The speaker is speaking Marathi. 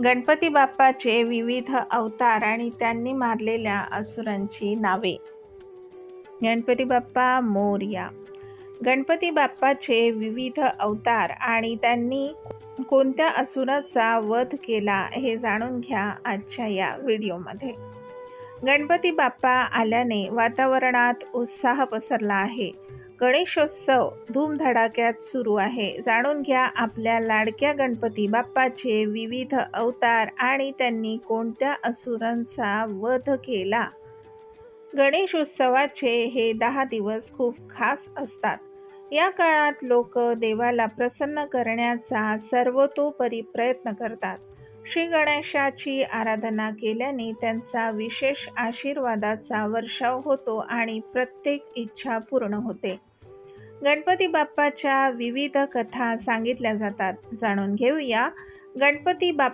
गणपती बाप्पाचे विविध अवतार आणि त्यांनी मारलेल्या असुरांची नावे. गणपती बाप्पा मोरया. गणपती बाप्पाचे विविध अवतार आणि त्यांनी कोणत्या असुराचा वध केला हे जाणून घ्या आजच्या या व्हिडिओमध्ये. गणपती बाप्पा आल्याने वातावरणात उत्साह पसरला आहे. गणेशोत्सव धूमधडाक्यात सुरू आहे. जाणून घ्या आपल्या लाडक्या गणपती बाप्पाचे विविध अवतार आणि त्यांनी कोणत्या असुरांचा वध केला. गणेशोत्सवाचे हे 10 दिवस खूप खास असतात. या काळात लोक देवाला प्रसन्न करण्याचा सर्वतोपरी प्रयत्न करतात. श्री गणेशाची आराधना केल्याने त्यांचा विशेष आशीर्वादाचा वर्षाव होतो आणि प्रत्येक इच्छा पूर्ण होते. गणपती बाप्पाच्या विविध कथा सांगितल्या जातात. जाणून घेऊया गणपती बाप्पा